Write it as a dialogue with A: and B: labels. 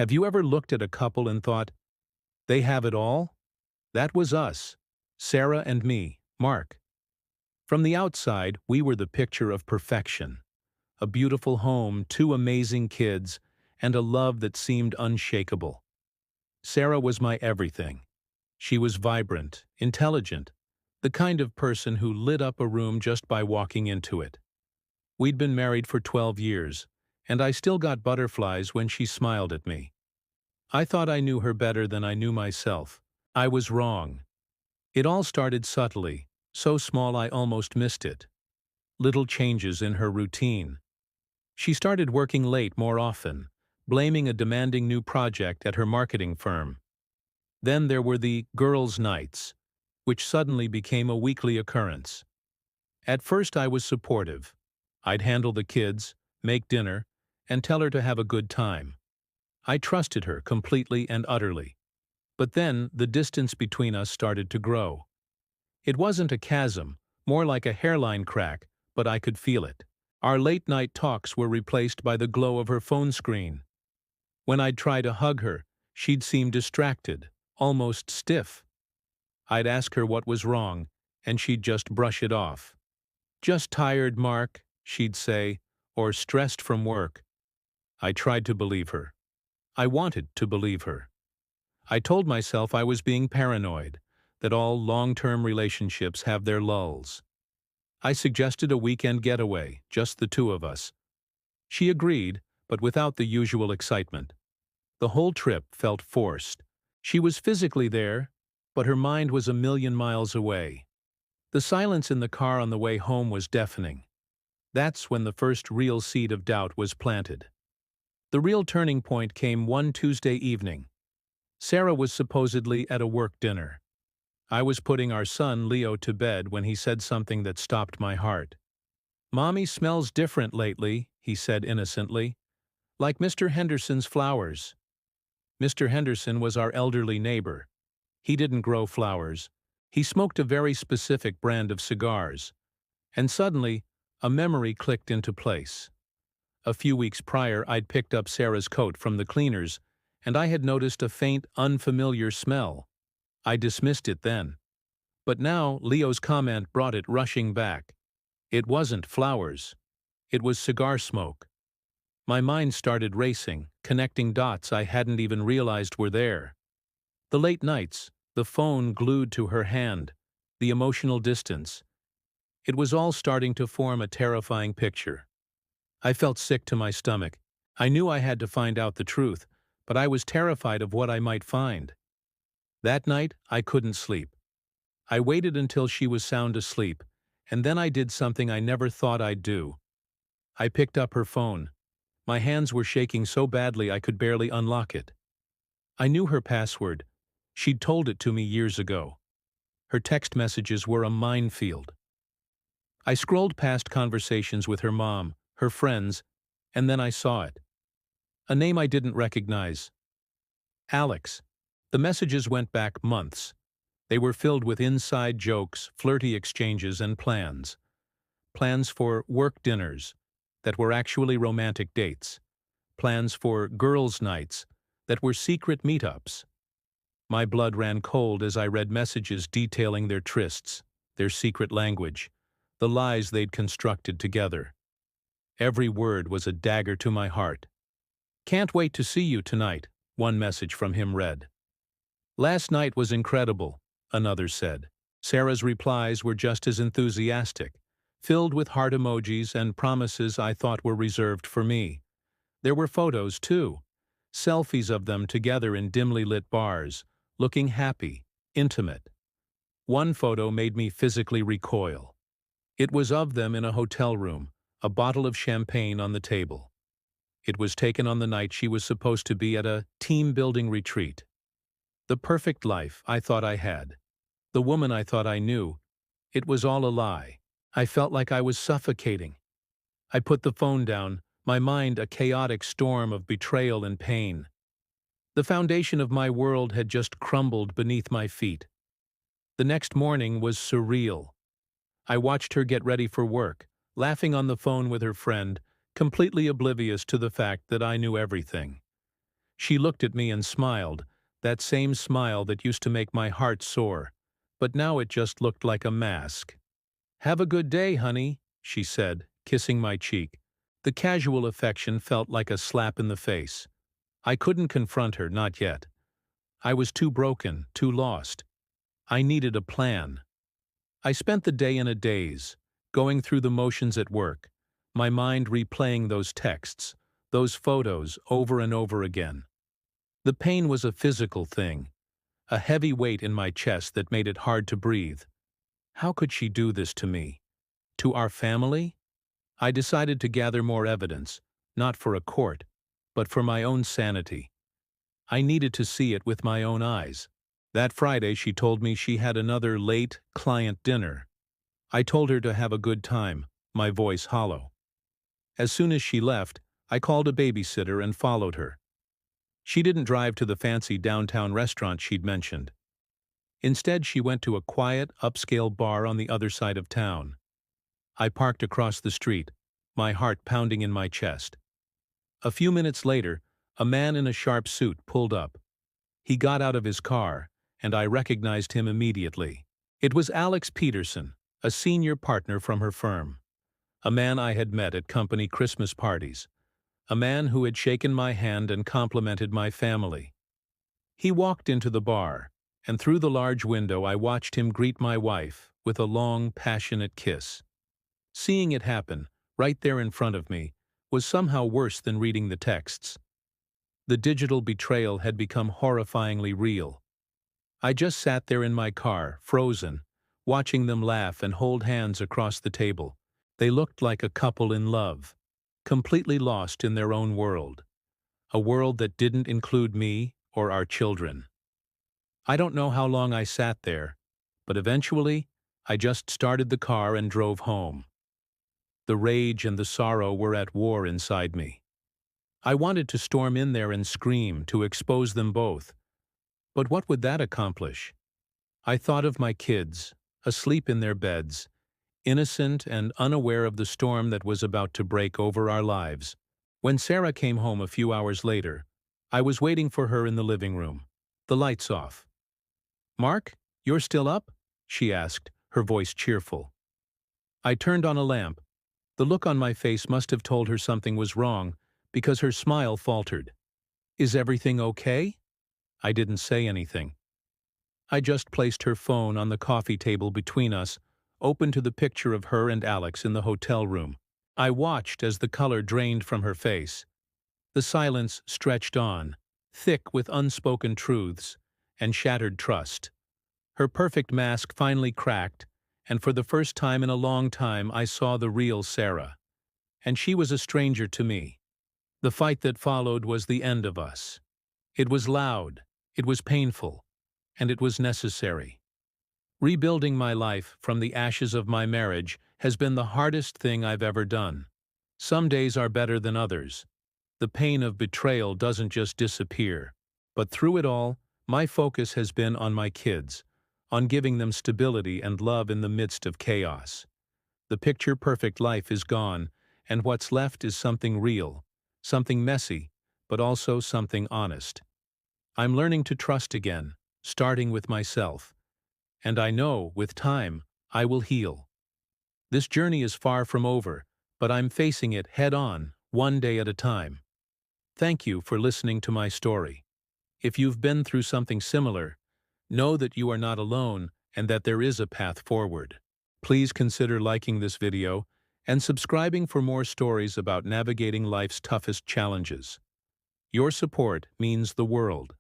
A: Have you ever looked at a couple and thought, they have it all? That was us. Sarah and me, Mark. From the outside, we were the picture of perfection. A beautiful home, two amazing kids, and a love that seemed unshakable. Sarah was my everything. She was vibrant, intelligent, the kind of person who lit up a room just by walking into it. We'd been married for 12 years, and I still got butterflies when she smiled at me. I thought I knew her better than I knew myself. I was wrong. It all started subtly, so small I almost missed it. Little changes in her routine. She started working late more often, blaming a demanding new project at her marketing firm. Then there were the girls' nights, which suddenly became a weekly occurrence. At first I was supportive. I'd handle the kids, make dinner, and tell her to have a good time. I trusted her completely and utterly. But then the distance between us started to grow. It wasn't a chasm, more like a hairline crack, but I could feel it. Our late-night talks were replaced by the glow of her phone screen. When I'd try to hug her, she'd seem distracted, almost stiff. I'd ask her what was wrong, and she'd just brush it off. "Just tired, Mark," she'd say, or stressed from work. I tried to believe her. I wanted to believe her. I told myself I was being paranoid, that all long-term relationships have their lulls. I suggested a weekend getaway, just the two of us. She agreed, but without the usual excitement. The whole trip felt forced. She was physically there, but her mind was a million miles away. The silence in the car on the way home was deafening. That's when the first real seed of doubt was planted. The real turning point came one Tuesday evening. Sarah was supposedly at a work dinner. I was putting our son, Leo, to bed when he said something that stopped my heart. "Mommy smells different lately," he said innocently. "Like Mr. Henderson's flowers." Mr. Henderson was our elderly neighbor. He didn't grow flowers. He smoked a very specific brand of cigars. And suddenly, a memory clicked into place. A few weeks prior, I'd picked up Sarah's coat from the cleaners, and I had noticed a faint, unfamiliar smell. I dismissed it then. But now Leo's comment brought it rushing back. It wasn't flowers. It was cigar smoke. My mind started racing, connecting dots I hadn't even realized were there. The late nights, the phone glued to her hand, the emotional distance. It was all starting to form a terrifying picture. I felt sick to my stomach. I knew I had to find out the truth, but I was terrified of what I might find. That night, I couldn't sleep. I waited until she was sound asleep, and then I did something I never thought I'd do. I picked up her phone. My hands were shaking so badly I could barely unlock it. I knew her password. She'd told it to me years ago. Her text messages were a minefield. I scrolled past conversations with her mom, her friends, and then I saw it. A name I didn't recognize. Alex. The messages went back months. They were filled with inside jokes, flirty exchanges, and plans. Plans for work dinners that were actually romantic dates. Plans for girls' nights that were secret meetups. My blood ran cold as I read messages detailing their trysts, their secret language, the lies they'd constructed together. Every word was a dagger to my heart. "Can't wait to see you tonight," one message from him read. "Last night was incredible," another said. Sarah's replies were just as enthusiastic, filled with heart emojis and promises I thought were reserved for me. There were photos, too. Selfies of them together in dimly lit bars, looking happy, intimate. One photo made me physically recoil. It was of them in a hotel room, a bottle of champagne on the table. It was taken on the night she was supposed to be at a team-building retreat. The perfect life I thought I had. The woman I thought I knew. It was all a lie. I felt like I was suffocating. I put the phone down, my mind a chaotic storm of betrayal and pain. The foundation of my world had just crumbled beneath my feet. The next morning was surreal. I watched her get ready for work, laughing on the phone with her friend, completely oblivious to the fact that I knew everything. She looked at me and smiled, that same smile that used to make my heart soar, but now it just looked like a mask. "Have a good day, honey," she said, kissing my cheek. The casual affection felt like a slap in the face. I couldn't confront her, not yet. I was too broken, too lost. I needed a plan. I spent the day in a daze, going through the motions at work, my mind replaying those texts, those photos over and over again. The pain was a physical thing, a heavy weight in my chest that made it hard to breathe. How could she do this to me? To our family? I decided to gather more evidence, not for a court, but for my own sanity. I needed to see it with my own eyes. That Friday she told me she had another late client dinner. I told her to have a good time, my voice hollow. As soon as she left, I called a babysitter and followed her. She didn't drive to the fancy downtown restaurant she'd mentioned. Instead, she went to a quiet, upscale bar on the other side of town. I parked across the street, my heart pounding in my chest. A few minutes later, a man in a sharp suit pulled up. He got out of his car, and I recognized him immediately. It was Alex Peterson, a senior partner from her firm. A man I had met at company Christmas parties. A man who had shaken my hand and complimented my family. He walked into the bar, and through the large window I watched him greet my wife with a long, passionate kiss. Seeing it happen, right there in front of me, was somehow worse than reading the texts. The digital betrayal had become horrifyingly real. I just sat there in my car, frozen, watching them laugh and hold hands across the table. They looked like a couple in love, completely lost in their own world. A world that didn't include me or our children. I don't know how long I sat there, but eventually, I just started the car and drove home. The rage and the sorrow were at war inside me. I wanted to storm in there and scream, to expose them both. But what would that accomplish? I thought of my kids, asleep in their beds, innocent and unaware of the storm that was about to break over our lives. When Sarah came home a few hours later, I was waiting for her in the living room, the lights off. "Mark, you're still up?" she asked, her voice cheerful. I turned on a lamp. The look on my face must have told her something was wrong, because her smile faltered. "Is everything okay?" I didn't say anything. I just placed her phone on the coffee table between us, open to the picture of her and Alex in the hotel room. I watched as the color drained from her face. The silence stretched on, thick with unspoken truths and shattered trust. Her perfect mask finally cracked, and for the first time in a long time I saw the real Sarah. And she was a stranger to me. The fight that followed was the end of us. It was loud, it was painful, and it was necessary. Rebuilding my life from the ashes of my marriage has been the hardest thing I've ever done. Some days are better than others. The pain of betrayal doesn't just disappear. But through it all, my focus has been on my kids, on giving them stability and love in the midst of chaos. The picture-perfect life is gone, and what's left is something real, something messy, but also something honest. I'm learning to trust again, starting with myself. And I know, with time, I will heal. This journey is far from over, but I'm facing it head-on, one day at a time. Thank you for listening to my story. If you've been through something similar, know that you are not alone and that there is a path forward. Please consider liking this video and subscribing for more stories about navigating life's toughest challenges. Your support means the world.